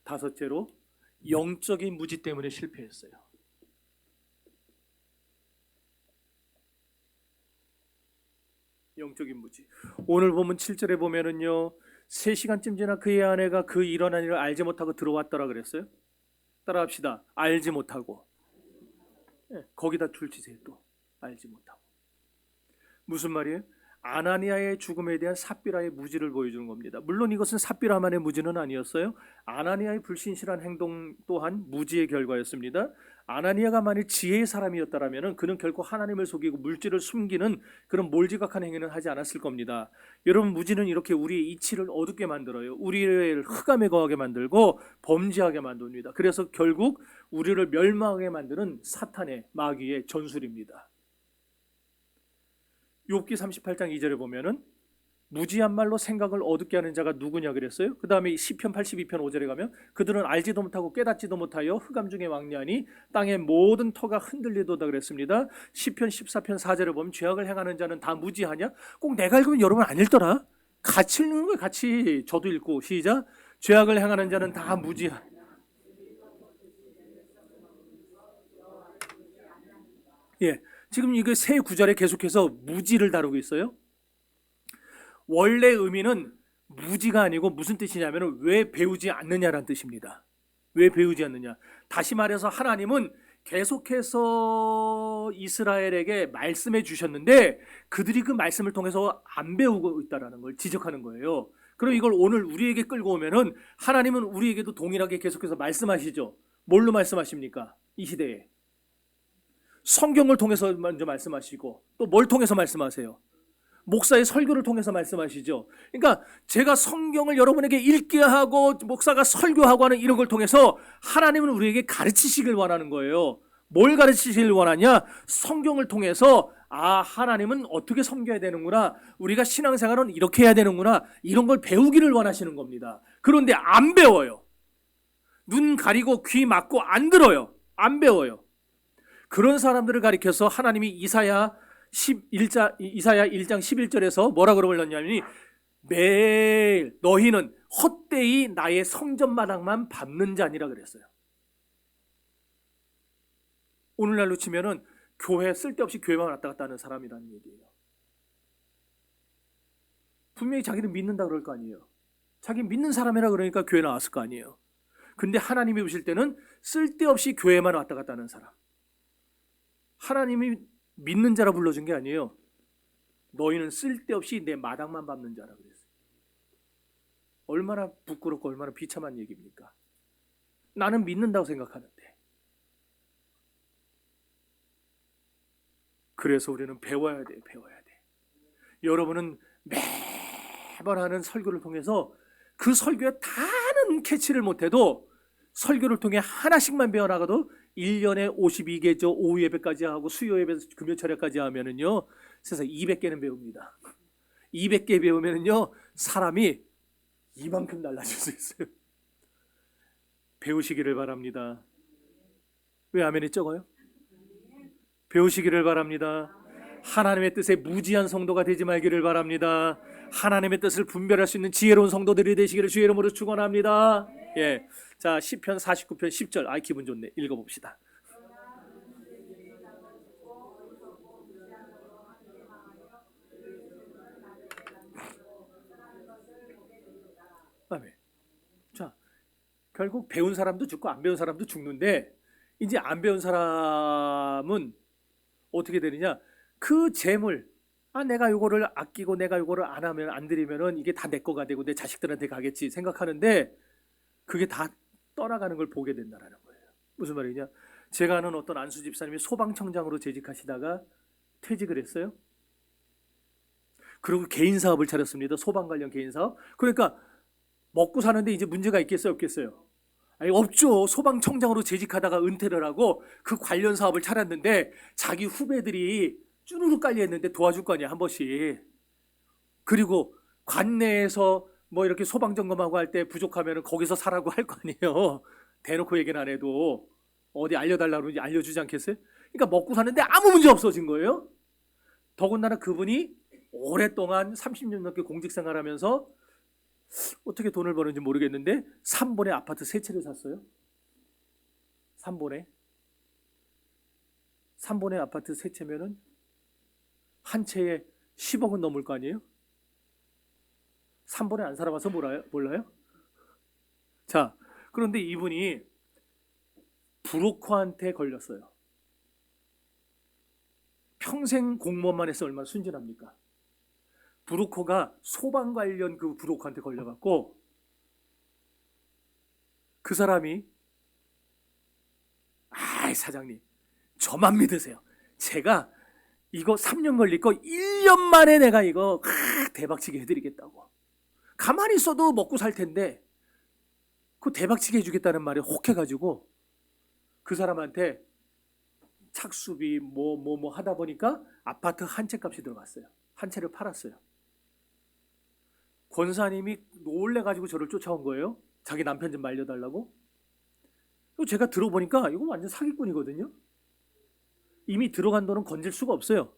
다섯째로, 영적인 무지 때문에 실패했어요. 영적인 무지. 오늘 보면 7절에 보면은요, 3시간쯤 지나 그의 아내가 그 일어난 일을 알지 못하고 들어왔더라 그랬어요. 따라합시다. 알지 못하고. 거기다 줄치세요. 또 알지 못하고. 무슨 말이에요? 아나니아의 죽음에 대한 삽비라의 무지를 보여주는 겁니다. 물론 이것은 삽비라만의 무지는 아니었어요. 아나니아의 불신실한 행동 또한 무지의 결과였습니다. 아나니아가 만일 지혜의 사람이었다면 그는 결코 하나님을 속이고 물질을 숨기는 그런 몰지각한 행위는 하지 않았을 겁니다. 여러분, 무지는 이렇게 우리의 이치를 어둡게 만들어요. 우리를 흑암에 거하게 만들고 범죄하게 만듭니다. 그래서 결국 우리를 멸망하게 만드는 사탄의 마귀의 전술입니다. 욥기 38장 2절에 보면은 무지한 말로 생각을 어둡게 하는 자가 누구냐 그랬어요. 그 다음에 시편 82편 5절에 가면 그들은 알지도 못하고 깨닫지도 못하여 흑암 중에 왕래하니 땅의 모든 터가 흔들리도다 그랬습니다. 시편 14편 4절에 보면 죄악을 행하는 자는 다 무지하냐? 꼭 내가 읽으면 여러분 안 읽더라. 같이 읽는 거예요. 같이. 저도 읽고 시작. 죄악을 행하는 자는 다 무지하냐? 예, 지금 이게 세 구절에 계속해서 무지를 다루고 있어요. 원래 의미는 무지가 아니고 무슨 뜻이냐면 왜 배우지 않느냐라는 뜻입니다. 왜 배우지 않느냐. 다시 말해서 하나님은 계속해서 이스라엘에게 말씀해 주셨는데 그들이 그 말씀을 통해서 안 배우고 있다는 걸 지적하는 거예요. 그럼 이걸 오늘 우리에게 끌고 오면은 하나님은 우리에게도 동일하게 계속해서 말씀하시죠. 뭘로 말씀하십니까? 이 시대에. 성경을 통해서 먼저 말씀하시고 또 뭘 통해서 말씀하세요? 목사의 설교를 통해서 말씀하시죠. 그러니까 제가 성경을 여러분에게 읽게 하고 목사가 설교하고 하는 이런 걸 통해서 하나님은 우리에게 가르치시길 원하는 거예요. 뭘 가르치시길 원하냐? 성경을 통해서 하나님은 어떻게 섬겨야 되는구나, 우리가 신앙생활은 이렇게 해야 되는구나, 이런 걸 배우기를 원하시는 겁니다. 그런데 안 배워요. 눈 가리고 귀 막고 안 들어요. 안 배워요. 그런 사람들을 가리켜서 하나님이 이사야 1장 11절에서 뭐라 그러냐면 매일 너희는 헛되이 나의 성전마당만 밟는 자니라 그랬어요. 오늘날로 치면은 교회 쓸데없이 교회만 왔다 갔다 하는 사람이라는 얘기예요. 분명히 자기는 믿는다 그럴 거 아니에요. 자기 믿는 사람이라 그러니까 교회 나왔을 거 아니에요. 근데 하나님이 보실 때는 쓸데없이 교회만 왔다 갔다 하는 사람. 하나님이 믿는 자라 불러준 게 아니에요. 너희는 쓸데없이 내 마당만 밟는 자라 그랬어요. 얼마나 부끄럽고 얼마나 비참한 얘기입니까? 나는 믿는다고 생각하는데. 그래서 우리는 배워야 돼. 여러분은 매번 하는 설교를 통해서 그 설교에 다는 캐치를 못해도 설교를 통해 하나씩만 배워나가도 1년에 52개죠. 오후 예배까지 하고 수요 예배 금요 철야까지 하면은요, 세상 200개는 배웁니다. 200개 배우면은요, 사람이 이만큼 달라질 수 있어요. 배우시기를 바랍니다. 왜 아멘이 적어요? 배우시기를 바랍니다. 하나님의 뜻에 무지한 성도가 되지 말기를 바랍니다. 하나님의 뜻을 분별할 수 있는 지혜로운 성도들이 되시기를 주의 이름으로 축원합니다. 예, 자 시편 49편 10절. 기분 좋네. 읽어봅시다. 아멘. 자, 결국 배운 사람도 죽고 안 배운 사람도 죽는데, 이제 안 배운 사람은 어떻게 되느냐? 그 재물, 내가 이거를 아끼고 내가 이거를 안 하면, 안 드리면은 이게 다 내 거가 되고 내 자식들한테 가겠지 생각하는데 그게 다 떠나가는 걸 보게 된다는 거예요. 무슨 말이냐? 제가 아는 어떤 안수 집사님이 소방청장으로 재직하시다가 퇴직을 했어요. 그리고 개인 사업을 차렸습니다. 소방 관련 개인 사업. 그러니까 먹고 사는데 이제 문제가 있겠어요, 없겠어요? 없죠. 소방청장으로 재직하다가 은퇴를 하고 그 관련 사업을 차렸는데 자기 후배들이 쭈루룩 깔려있는데 도와줄 거 아니야, 한 번씩. 그리고 관내에서 뭐 이렇게 소방 점검하고 할 때 부족하면 거기서 사라고 할 거 아니에요. 대놓고 얘기는 안 해도 어디 알려달라고 그러지 알려주지 않겠어요? 그러니까 먹고 사는데 아무 문제 없어진 거예요. 더군다나 그분이 오랫동안 30년 넘게 공직생활하면서 어떻게 돈을 버는지 모르겠는데 3번의 아파트 3채를 샀어요. 3번에 아파트 세 채면은 한 채에 10억은 넘을 거 아니에요? 3번에 안 살아봐서 몰라요? 자, 그런데 이분이 브로커한테 걸렸어요. 평생 공무원만 해서 얼마나 순진합니까? 브로커가 소방 관련 그 브로커한테 걸려갖고 그 사람이 사장님 저만 믿으세요. 제가 이거 3년 걸릴 거 1년 만에 내가 이거 대박치게 해드리겠다고. 가만히 있어도 먹고 살 텐데 그 대박치게 해주겠다는 말에 혹해가지고 그 사람한테 착수비 뭐 하다 보니까 아파트 한 채 값이 들어갔어요. 한 채를 팔았어요. 권사님이 놀래가지고 저를 쫓아온 거예요. 자기 남편 좀 말려달라고. 제가 들어보니까 이거 완전 사기꾼이거든요. 이미 들어간 돈은 건질 수가 없어요.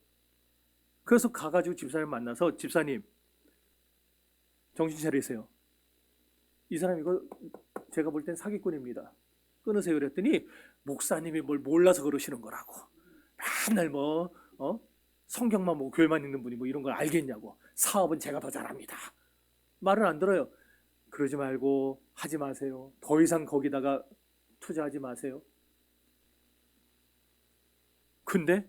그래서 가가지고 집사님 만나서 집사님 정신 차리세요. 이 사람 이거 제가 볼 땐 사기꾼입니다. 끊으세요. 그랬더니 목사님이 뭘 몰라서 그러시는 거라고. 맨날 성경만 보고 교회만 있는 분이 뭐 이런 걸 알겠냐고. 사업은 제가 더 잘합니다. 말을 안 들어요. 그러지 말고 하지 마세요. 더 이상 거기다가 투자하지 마세요. 근데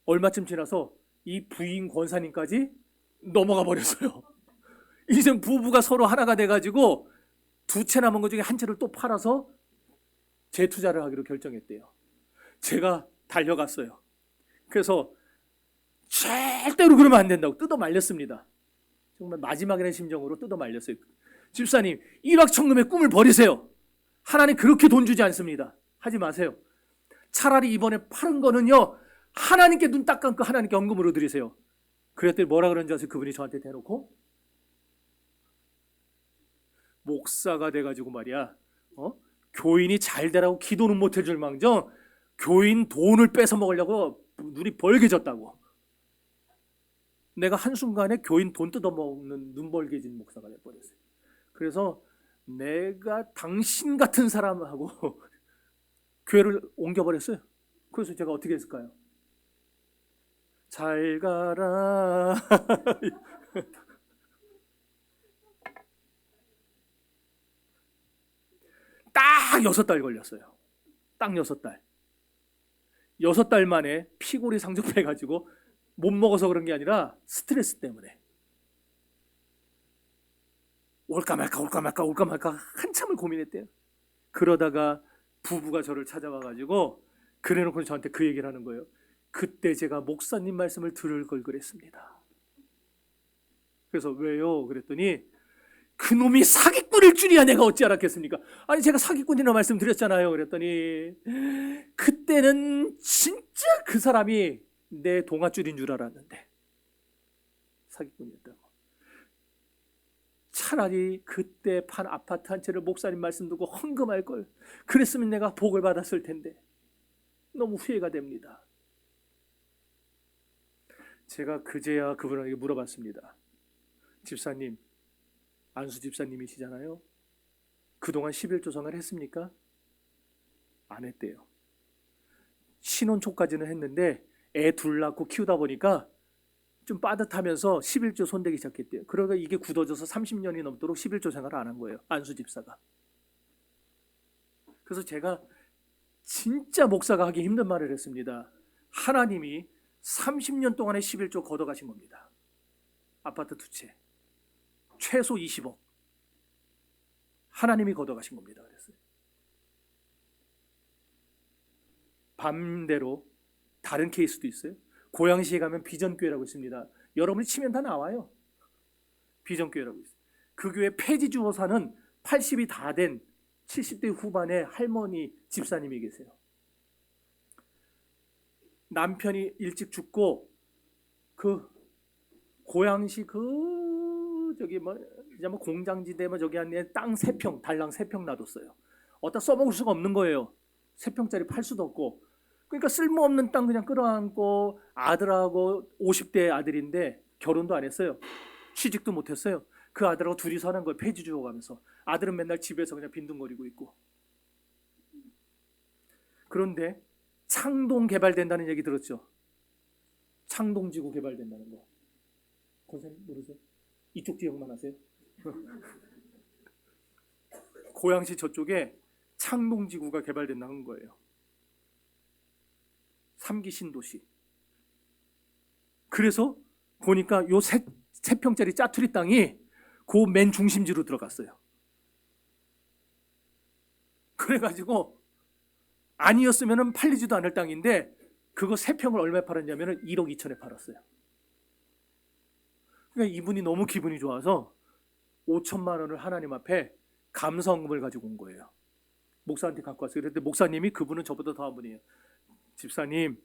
얼마쯤 지나서 이 부인 권사님까지 넘어가 버렸어요. 이제 부부가 서로 하나가 돼가지고 두 채 남은 것 중에 한 채를 또 팔아서 재투자를 하기로 결정했대요. 제가 달려갔어요. 그래서 절대로 그러면 안 된다고 뜯어 말렸습니다. 정말 마지막이라는 심정으로 뜯어 말렸어요. 집사님, 일확천금의 꿈을 버리세요. 하나님 그렇게 돈 주지 않습니다. 하지 마세요. 차라리 이번에 파는 거는요, 하나님께 눈 딱 감고 하나님께 헌금으로 드리세요. 그랬더니 뭐라 그런지 아세요? 그분이 저한테 대놓고 목사가 돼가지고 말이야, 교인이 잘 되라고 기도는 못 해줄 망정 교인 돈을 뺏어 먹으려고 눈이 벌게졌다고. 내가 한순간에 교인 돈 뜯어먹는 눈벌게진 목사가 돼버렸어요. 그래서 내가 당신 같은 사람하고 교회를 옮겨버렸어요. 그래서 제가 어떻게 했을까요? 잘 가라. 딱 6달 걸렸어요. 딱 6달. 6달 만에 피골이 상접해가지고 못 먹어서 그런 게 아니라 스트레스 때문에 올까 말까 한참을 고민했대요. 그러다가 부부가 저를 찾아와가지고 그래놓고 저한테 그 얘기를 하는 거예요. 그때 제가 목사님 말씀을 들을 걸 그랬습니다. 그래서 왜요? 그랬더니 그놈이 사기꾼일 줄이야 내가 어찌 알았겠습니까? 아니 제가 사기꾼이라는 말씀 드렸잖아요. 그랬더니 그때는 진짜 그 사람이 내 동아줄인 줄 알았는데 사기꾼이었다고. 차라리 그때 판 아파트 한 채를 목사님 말씀 듣고 헌금할 걸. 그랬으면 내가 복을 받았을 텐데. 너무 후회가 됩니다. 제가 그제야 그분에게 물어봤습니다. 집사님, 안수 집사님이시잖아요. 그동안 11조상을 했습니까? 안 했대요. 신혼 초까지는 했는데 애 둘 낳고 키우다 보니까 좀 빠듯하면서 11조 손대기 시작했대요. 그러다 이게 굳어져서 30년이 넘도록 11조 생활을 안 한 거예요. 안수 집사가. 그래서 제가 진짜 목사가 하기 힘든 말을 했습니다. 하나님이 30년 동안에 11조 걷어가신 겁니다. 아파트 2채. 최소 20억. 하나님이 걷어가신 겁니다. 그랬어요. 반대로 다른 케이스도 있어요. 고양시에 가면 비전교회라고 있습니다. 여러분이 치면 다 나와요. 비전교회라고 있어요. 그 교회 폐지 주워 사는 80이 다 된 70대 후반의 할머니 집사님이 계세요. 남편이 일찍 죽고 그 고양시 저기 이제 공장지대 저기 안에 땅 3평 달랑 3평 놔뒀어요. 어디다 써먹을 수가 없는 거예요. 3평짜리 팔 수도 없고. 그러니까 쓸모없는 땅 그냥 끌어안고 아들하고 50대 아들인데 결혼도 안 했어요. 취직도 못 했어요. 그 아들하고 둘이 사는 거예요. 폐지 주워가면서. 아들은 맨날 집에서 그냥 빈둥거리고 있고. 그런데 창동 개발된다는 얘기 들었죠? 창동지구 개발된다는 거. 권사님 모르세요? 이쪽 지역만 아세요? 고양시 저쪽에 창동지구가 개발된다는 거예요. 3기 신도시. 그래서 보니까 요 세 평짜리 짜투리 땅이 그 맨 중심지로 들어갔어요. 그래가지고 아니었으면 팔리지도 않을 땅인데 그거 3평을 얼마에 팔았냐면 1억 2천에 팔았어요. 그러니까 이분이 너무 기분이 좋아서 5천만 원을 하나님 앞에 감사원금을 가지고 온 거예요. 목사한테 갖고 왔어요. 그런데 목사님이, 그분은 저보다 더한 분이에요. 집사님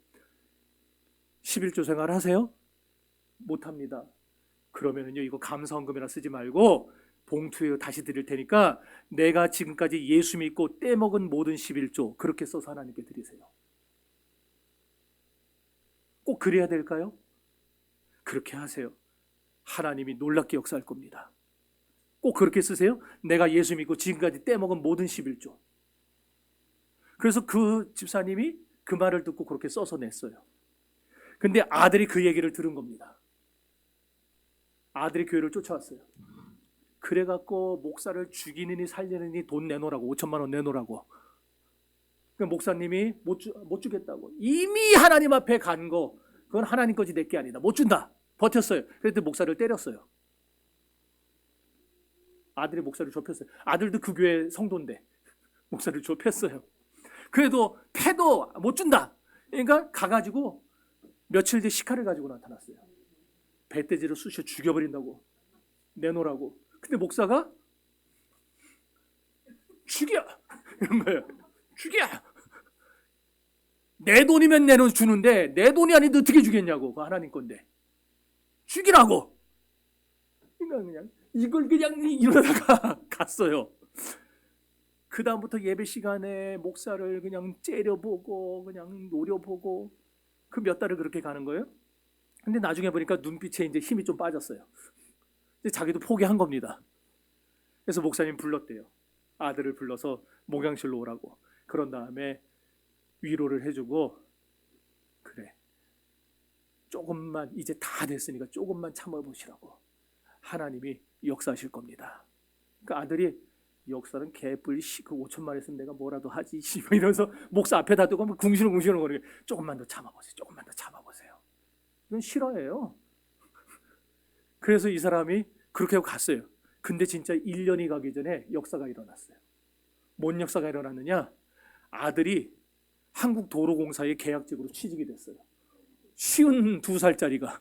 11조 생활 하세요? 못합니다. 그러면은요, 이거 감사원금이라 쓰지 말고 봉투에 다시 드릴 테니까 내가 지금까지 예수 믿고 떼먹은 모든 11조 그렇게 써서 하나님께 드리세요. 꼭 그래야 될까요? 그렇게 하세요. 하나님이 놀랍게 역사할 겁니다. 꼭 그렇게 쓰세요. 내가 예수 믿고 지금까지 떼먹은 모든 11조. 그래서 그 집사님이 그 말을 듣고 그렇게 써서 냈어요. 근데 아들이 그 얘기를 들은 겁니다. 아들이 교회를 쫓아왔어요. 그래갖고 목사를 죽이느니 살리느니 돈 내놓으라고, 5천만 원 내놓으라고. 그러니까 목사님이 못 주겠다고. 이미 하나님 앞에 간 거, 그건 하나님 거지 내 게 아니다. 못 준다. 버텼어요. 그랬더니 목사를 때렸어요. 아들이 목사를 좁혔어요. 아들도 그 교회 성도인데 목사를 좁혔어요. 그래도 패도 못 준다. 그러니까 가가지고 며칠 뒤에 시카를 가지고 나타났어요. 배돼지를 쑤셔 죽여버린다고, 내놓으라고. 근데 목사가 죽여! 이런 거예요. 죽여! 내 돈이면 내놓주는데 내 돈이 아닌데 어떻게 주겠냐고. 그거 하나님 건데. 죽이라고! 그냥 이걸 그냥 이러다가 갔어요. 그 다음부터 예배 시간에 목사를 그냥 째려보고 그냥 노려보고 그 몇 달을 그렇게 가는 거예요. 근데 나중에 보니까 눈빛에 이제 힘이 좀 빠졌어요. 이제 자기도 포기한 겁니다. 그래서 목사님 불렀대요. 아들을 불러서 목양실로 오라고. 그런 다음에 위로를 해주고, 그래, 조금만, 이제 다 됐으니까 조금만 참아보시라고. 하나님이 역사하실 겁니다. 그 아들이, 역사는 개뿔 그 5천만 했으면 내가 뭐라도 하지 이러면서 목사 앞에다 두고 궁시렁궁시렁 거리게, 조금만 더 참아보세요. 조금만 더 참아보세요. 이건 실화예요. 그래서 이 사람이 그렇게 하고 갔어요. 근데 진짜 1년이 가기 전에 역사가 일어났어요. 뭔 역사가 일어났느냐? 아들이 한국도로공사에 계약직으로 취직이 됐어요. 52살짜리가.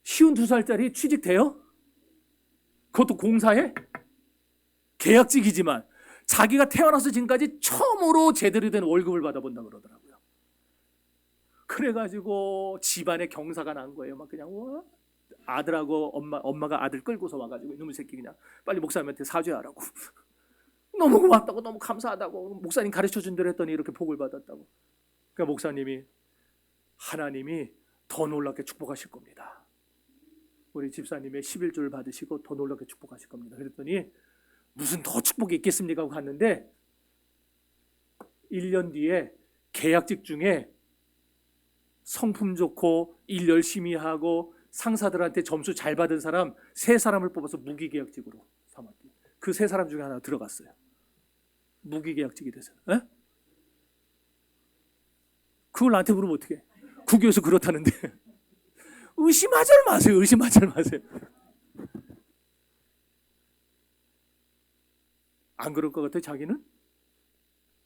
52살짜리 취직돼요? 그것도 공사에? 계약직이지만 자기가 태어나서 지금까지 처음으로 제대로 된 월급을 받아본다 그러더라고요. 그래가지고 집안에 경사가 난 거예요. 막 그냥 와, 아들하고 엄마가 아들 끌고서 와가지고 이놈의 새끼 그냥 빨리 목사님한테 사죄하라고. 너무 고맙다고, 너무 감사하다고, 목사님 가르쳐준 대로 했더니 이렇게 복을 받았다고. 그러니까 목사님이, 하나님이 더 놀랍게 축복하실 겁니다. 우리 집사님의 11조를 받으시고 더 놀랍게 축복하실 겁니다. 그랬더니 무슨 더 축복이 있겠습니까 하고 갔는데 1년 뒤에 계약직 중에 성품 좋고 일 열심히 하고 상사들한테 점수 잘 받은 사람 3사람을 뽑아서 무기계약직으로 삼았대요. 그 3사람 중에 하나 들어갔어요. 무기계약직이 돼서. 에? 그걸 나한테 물으면 어떡해. 국교에서 그렇다는데. 의심하지 마세요. 의심하지 마세요. 안 그럴 것 같아 자기는?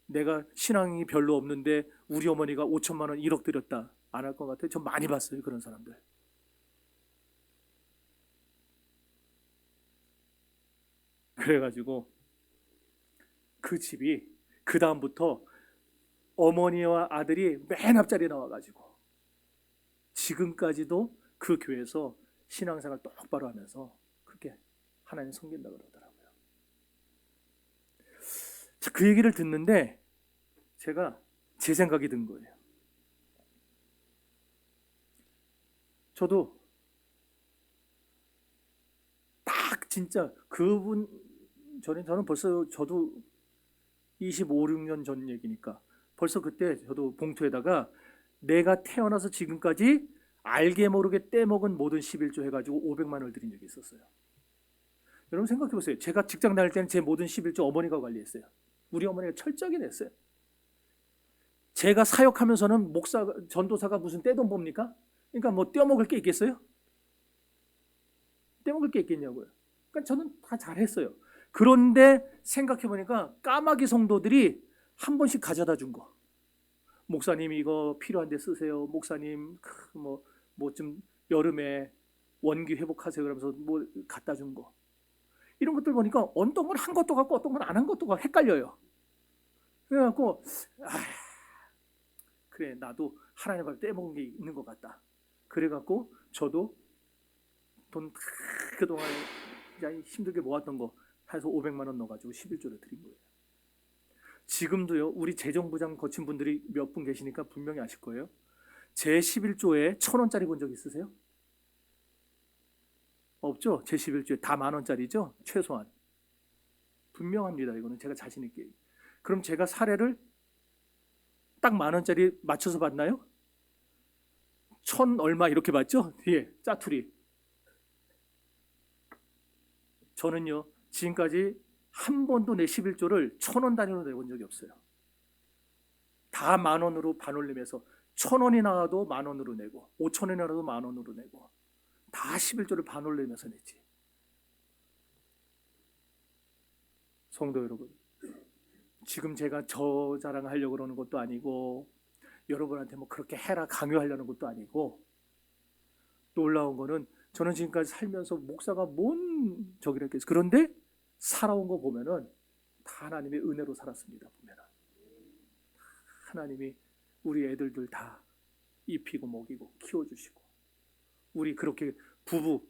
내가 신앙이 별로 없는데 우리 어머니가 5천만 원 1억 드렸다. 안 할 것 같아? 저 많이 봤어요. 그런 사람들. 그래가지고 그 집이 그 다음부터 어머니와 아들이 맨 앞자리에 나와가지고 지금까지도 그 교회에서 신앙생활 똑바로 하면서 그렇게 하나님 섬긴다 그러더라고요. 그 얘기를 듣는데 제가 제 생각이 든 거예요. 저도 딱 진짜 그분 저는 벌써 저도 25, 6년 전 얘기니까 벌써 그때 저도 봉투에다가 내가 태어나서 지금까지 알게 모르게 떼먹은 모든 11조 해가지고 500만 원을 드린 적이 있었어요. 여러분 생각해 보세요. 제가 직장 다닐 때는 제 모든 11조 어머니가 관리했어요. 우리 어머니가 철저하게 냈어요. 제가 사역하면서는 전도사가 무슨 떼돈 봅니까? 그러니까 뭐 떼어먹을 게 있겠어요? 떼먹을 게 있겠냐고요. 그러니까 저는 다 잘했어요. 그런데 생각해 보니까 까마귀 성도들이 한 번씩 가져다 준 거. 목사님 이거 필요한데 쓰세요. 목사님 뭐 좀 여름에 원기 회복하세요. 그러면서 뭐 갖다 준 거. 이런 것들 보니까 어떤 건 한 것도 같고 어떤 건 안 한 것도 같고 헷갈려요. 그래갖고 그래 나도 하나님 앞에 떼먹은 게 있는 것 같다. 그래갖고 저도 돈 그동안 힘들게 모았던 거 해서 500만 원 넣어가지고 11조를 드린 거예요. 지금도요 우리 재정부장 거친 분들이 몇 분 계시니까 분명히 아실 거예요. 제 11조에 1,000원짜리 본 적 있으세요? 없죠? 제 11조에 다 10,000원짜리죠? 최소한. 분명합니다. 이거는 제가 자신 있게. 그럼 제가 사례를 딱 10,000원짜리 맞춰서 받나요? 1,000 얼마 이렇게 받죠? 뒤에 짜투리. 저는요 지금까지 한 번도 내 11조를 1,000원 단위로 내본 적이 없어요. 다 10,000원으로 반올림해서 1,000원이 나와도 10,000원으로 내고 5,000원이 나와도 10,000원으로 내고 다 11조를 반올림해서 냈지. 성도 여러분, 지금 제가 저 자랑하려고 그러는 것도 아니고 여러분한테 뭐 그렇게 해라 강요하려는 것도 아니고, 놀라운 거는 저는 지금까지 살면서 목사가 뭔 저기라 했겠어. 그런데 살아온 거 보면은 다 하나님의 은혜로 살았습니다. 보면은 하나님이 우리 애들들 다 입히고 먹이고 키워주시고 우리 그렇게 부부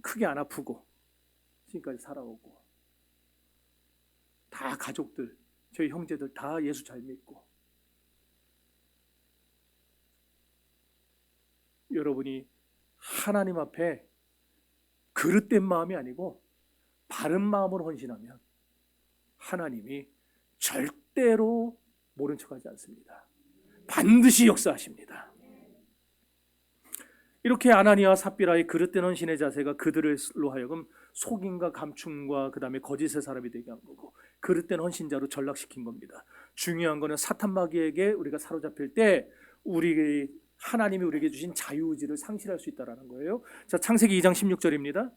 크게 안 아프고 지금까지 살아오고 다 가족들 저희 형제들 다 예수 잘 믿고 여러분이 하나님 앞에 그릇된 마음이 아니고 바른 마음으로 헌신하면 하나님이 절대로 모른 척하지 않습니다. 반드시 역사하십니다. 이렇게 아나니아와 삽비라의 그릇된 헌신의 자세가 그들로 하여금 속임과 감춤과 그 다음에 거짓의 사람이 되게 한 거고 그릇된 헌신자로 전락시킨 겁니다. 중요한 거는 사탄 마귀에게 우리가 사로잡힐 때 우리 하나님이 우리에게 주신 자유의지를 상실할 수 있다는 거예요. 자, 창세기 2장 16절입니다.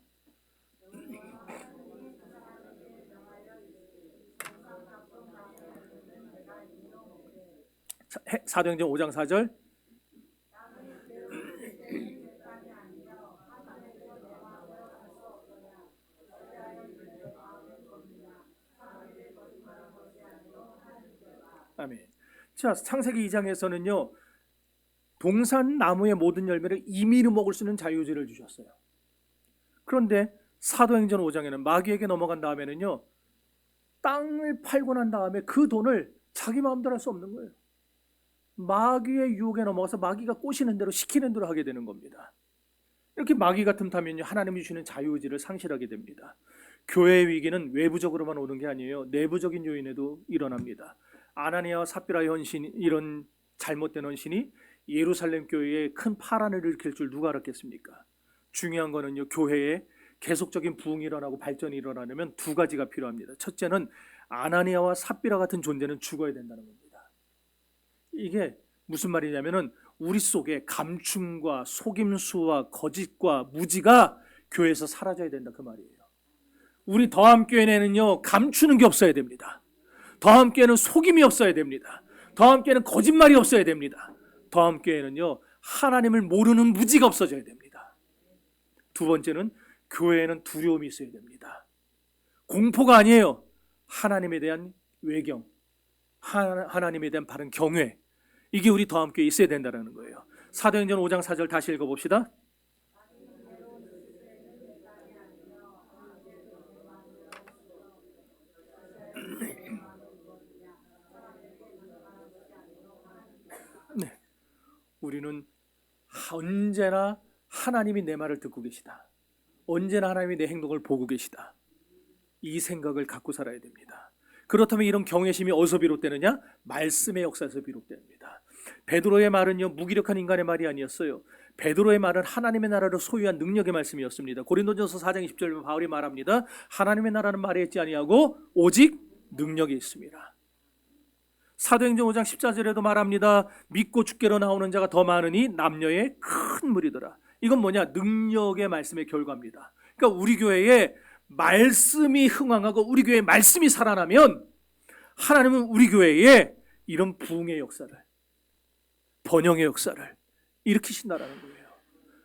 사도행전 5장 4절. 아멘. 자, 창세기 2장에서는요 동산 나무의 모든 열매를 임의로 먹을 수 있는 자유의지를 주셨어요. 그런데 사도행전 5장에는 마귀에게 넘어간 다음에는요 땅을 팔고 난 다음에 그 돈을 자기 마음대로 할 수 없는 거예요. 마귀의 유혹에 넘어가서 마귀가 꼬시는 대로 시키는 대로 하게 되는 겁니다. 이렇게 마귀가 틈타면요 하나님이 주시는 자유의지를 상실하게 됩니다. 교회의 위기는 외부적으로만 오는 게 아니에요. 내부적인 요인에도 일어납니다. 아나니아와 삽비라의 헌신, 이런 잘못된 헌신이 예루살렘 교회에 큰 파란을 일으킬 줄 누가 알았겠습니까? 중요한 거는요 교회에 계속적인 부흥이 일어나고 발전이 일어나려면 두 가지가 필요합니다. 첫째는 아나니아와 삽비라 같은 존재는 죽어야 된다는 겁니다. 이게 무슨 말이냐면은 우리 속에 감춤과 속임수와 거짓과 무지가 교회에서 사라져야 된다 그 말이에요. 우리 더함교회에는요 감추는 게 없어야 됩니다. 더함교회는 속임이 없어야 됩니다. 더함교회는 거짓말이 없어야 됩니다. 더함교회는요 하나님을 모르는 무지가 없어져야 됩니다. 두 번째는 교회에는 두려움이 있어야 됩니다. 공포가 아니에요. 하나님에 대한 외경, 하나님에 대한 바른 경외, 이게 우리 더함교회에 있어야 된다는 거예요. 사도행전 5장 4절 다시 읽어봅시다. 네, 우리는 언제나 하나님이 내 말을 듣고 계시다. 언제나 하나님이 내 행동을 보고 계시다. 이 생각을 갖고 살아야 됩니다. 그렇다면 이런 경외심이 어디서 비롯되느냐? 말씀의 역사에서 비롯됩니다. 베드로의 말은요, 무기력한 인간의 말이 아니었어요. 베드로의 말은 하나님의 나라를 소유한 능력의 말씀이었습니다. 고린도전서 4장 20절에 보면 바울이 말합니다. 하나님의 나라는 말에 있지 아니하고 오직 능력이 있습니다. 사도행전 5장 14절에도 말합니다. 믿고 주께로 나오는 자가 더 많으니 남녀의 큰 무리더라. 이건 뭐냐? 능력의 말씀의 결과입니다. 그러니까 우리 교회에 말씀이 흥황하고 우리 교회에 말씀이 살아나면 하나님은 우리 교회에 이런 부흥의 역사를, 번영의 역사를 일으키신다라는 거예요.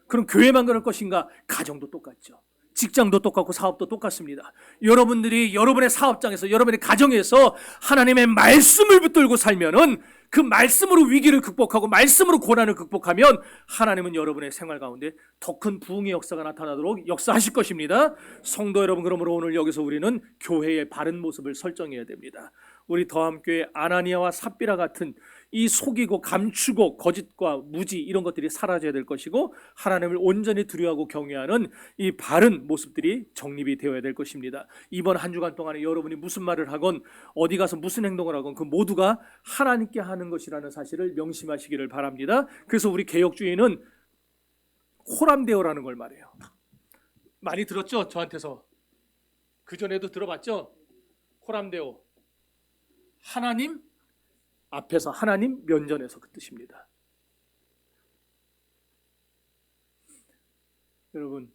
그럼 교회만 그럴 것인가? 가정도 똑같죠. 직장도 똑같고 사업도 똑같습니다. 여러분들이 여러분의 사업장에서, 여러분의 가정에서 하나님의 말씀을 붙들고 살면은 그 말씀으로 위기를 극복하고 말씀으로 고난을 극복하면 하나님은 여러분의 생활 가운데 더 큰 부흥의 역사가 나타나도록 역사하실 것입니다. 성도 여러분, 그러므로 오늘 여기서 우리는 교회의 바른 모습을 설정해야 됩니다. 우리 더함교회 아나니아와 삽비라 같은 이 속이고 감추고 거짓과 무지 이런 것들이 사라져야 될 것이고 하나님을 온전히 두려워하고 경외하는 이 바른 모습들이 정립이 되어야 될 것입니다. 이번 한 주간 동안에 여러분이 무슨 말을 하건 어디 가서 무슨 행동을 하건 그 모두가 하나님께 하는 것이라는 사실을 명심하시기를 바랍니다. 그래서 우리 개혁주의는 호람데오라는 걸 말해요. 많이 들었죠? 저한테서. 그전에도 들어봤죠? 호람데오. 하나님 앞에서, 하나님 면전에서, 그 뜻입니다. 여러분,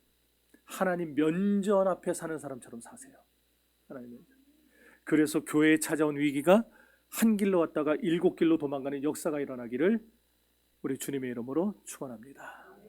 하나님 면전 앞에 사는 사람처럼 사세요. 하나님 면전. 그래서 교회에 찾아온 위기가 한 길로 왔다가 7길로 도망가는 역사가 일어나기를 우리 주님의 이름으로 축원합니다.